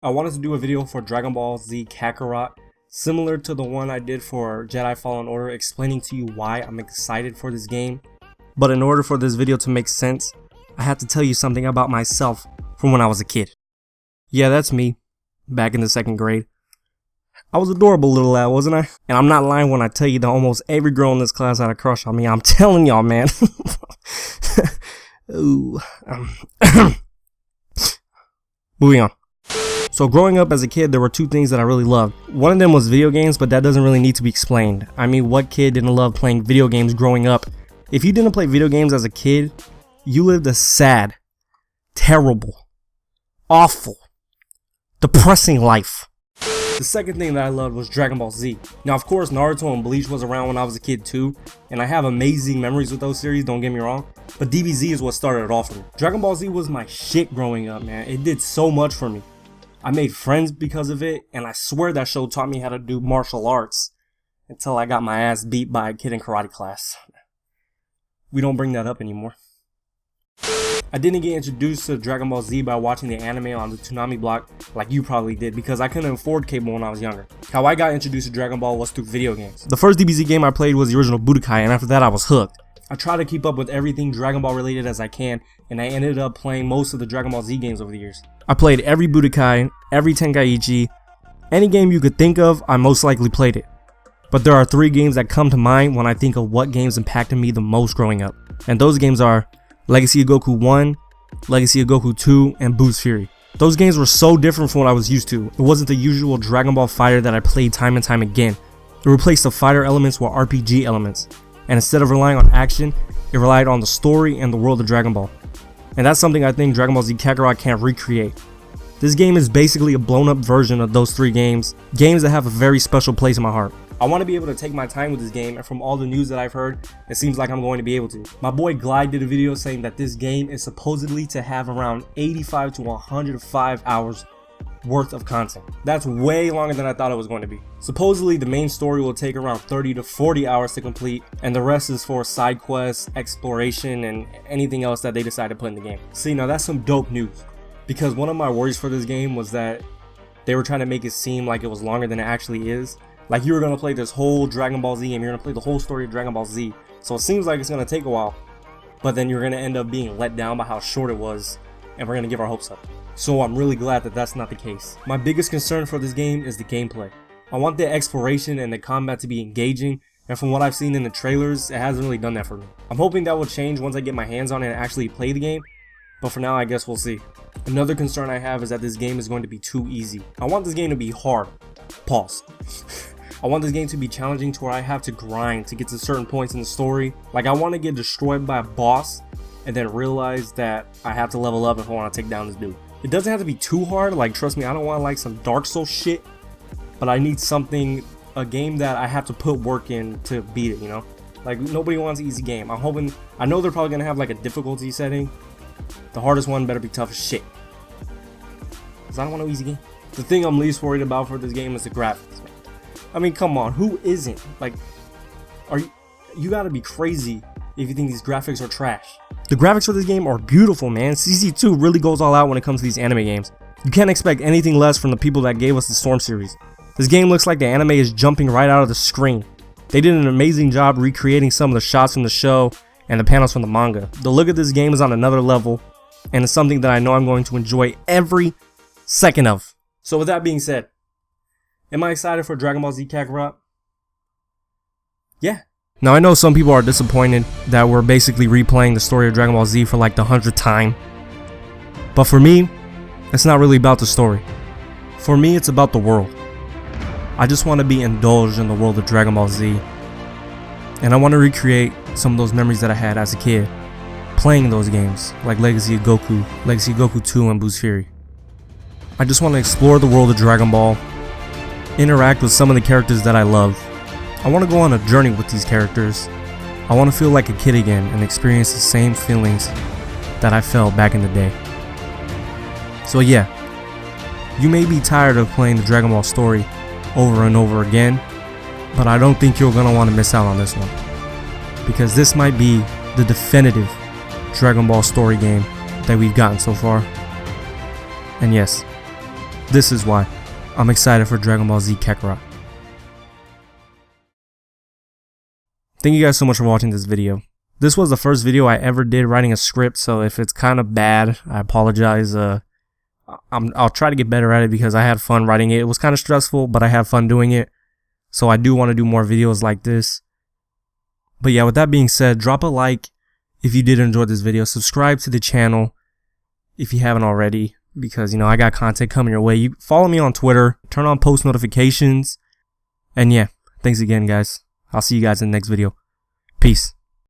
I wanted to do a video for Dragon Ball Z Kakarot, similar to the one I did for Jedi Fallen Order, explaining to you why I'm excited for this game. But in order for this video to make sense, I had to tell you something about myself from when I was a kid. Yeah, that's me, back in the 2nd grade. I was an adorable little lad, wasn't I? And I'm not lying when I tell you that almost every girl in this class had a crush on me. I'm telling y'all, man. Ooh. Moving on. So growing up as a kid, there were two things that I really loved. One of them was video games, but that doesn't really need to be explained. I mean, what kid didn't love playing video games growing up? If you didn't play video games as a kid, you lived a sad, terrible, awful, depressing life. The second thing that I loved was Dragon Ball Z. Now, of course, Naruto and Bleach was around when I was a kid too, and I have amazing memories with those series, don't get me wrong, but DBZ is what started it all for me. Dragon Ball Z was my shit growing up, man. It did so much for me. I made friends because of it, and I swear that show taught me how to do martial arts until I got my ass beat by a kid in karate class. We don't bring that up anymore. I didn't get introduced to Dragon Ball Z by watching the anime on the Toonami block like you probably did, because I couldn't afford cable when I was younger. How I got introduced to Dragon Ball was through video games. The first DBZ game I played was the original Budokai, and after that I was hooked. I try to keep up with everything Dragon Ball related as I can, and I ended up playing most of the Dragon Ball Z games over the years. I played every Budokai, every Tenkaichi, any game you could think of, I most likely played it. But there are 3 games that come to mind when I think of what games impacted me the most growing up. And those games are Legacy of Goku 1, Legacy of Goku 2, and Boost Fury. Those games were so different from what I was used to. It wasn't the usual Dragon Ball fighter that I played time and time again. It replaced the fighter elements with RPG elements. And instead of relying on action, it relied on the story and the world of Dragon Ball. And that's something I think Dragon Ball Z Kakarot can't recreate. This game is basically a blown up version of those 3 games that have a very special place in my heart. I want to be able to take my time with this game, and from all the news that I've heard, it seems like I'm going to be able to. My boy Glide did a video saying that this game is supposedly to have around 85 to 105 hours worth of content. That's way longer than I thought it was going to be. Supposedly the main story will take around 30 to 40 hours to complete, and the rest is for side quests, exploration, and anything else that they decide to put in the game. See, now that's some dope news, because one of my worries for this game was that they were trying to make it seem like it was longer than it actually is. Like you were going to play this whole Dragon Ball Z game, you're going to play the whole story of Dragon Ball Z, so it seems like it's going to take a while, but then you're going to end up being let down by how short it was, and we're going to give our hopes up. So I'm really glad that that's not the case. My biggest concern for this game is the gameplay. I want the exploration and the combat to be engaging, and from what I've seen in the trailers, it hasn't really done that for me. I'm hoping that will change once I get my hands on it and actually play the game, but for now I guess we'll see. Another concern I have is that this game is going to be too easy. I want this game to be hard. Pause. I want this game to be challenging to where I have to grind to get to certain points in the story. Like I want to get destroyed by a boss and then realize that I have to level up if I want to take down this dude. It doesn't have to be too hard, like trust me, I don't want like some Dark Souls shit, but I need something, a game that I have to put work in to beat it, you know? Like nobody wants an easy game. I know they're probably gonna have like a difficulty setting. The hardest one better be tough as shit, cause I don't want no easy game. The thing I'm least worried about for this game is the graphics. I mean, come on, who isn't? Like, you gotta be crazy if you think these graphics are trash. The graphics for this game are beautiful, man. CC2 really goes all out when it comes to these anime games. You can't expect anything less from the people that gave us the Storm series. This game looks like the anime is jumping right out of the screen. They did an amazing job recreating some of the shots from the show and the panels from the manga. The look of this game is on another level, and it's something that I know I'm going to enjoy every second of. So with that being said, am I excited for Dragon Ball Z Kakarot? Yeah. Now I know some people are disappointed that we're basically replaying the story of Dragon Ball Z for like the 100th time. But for me, it's not really about the story. For me, it's about the world. I just want to be indulged in the world of Dragon Ball Z. And I want to recreate some of those memories that I had as a kid, playing those games, like Legacy of Goku, Legacy of Goku 2, and Boost Fury. I just want to explore the world of Dragon Ball, interact with some of the characters that I love. I want to go on a journey with these characters. I want to feel like a kid again and experience the same feelings that I felt back in the day. So yeah, you may be tired of playing the Dragon Ball story over and over again, but I don't think you're going to want to miss out on this one, because this might be the definitive Dragon Ball story game that we've gotten so far. And yes, This is why I'm excited for Dragon Ball Z Kakarot. Thank you guys so much for watching this video. This was the first video I ever did writing a script, so if it's kind of bad, I apologize. I'll try to get better at it because I had fun writing it. It was kind of stressful, but I had fun doing it. So I do want to do more videos like this. But yeah, with that being said, drop a like if you did enjoy this video. Subscribe to the channel if you haven't already, because, you know, I got content coming your way. You follow me on Twitter, turn on post notifications. And yeah, thanks again, guys. I'll see you guys in the next video. Peace.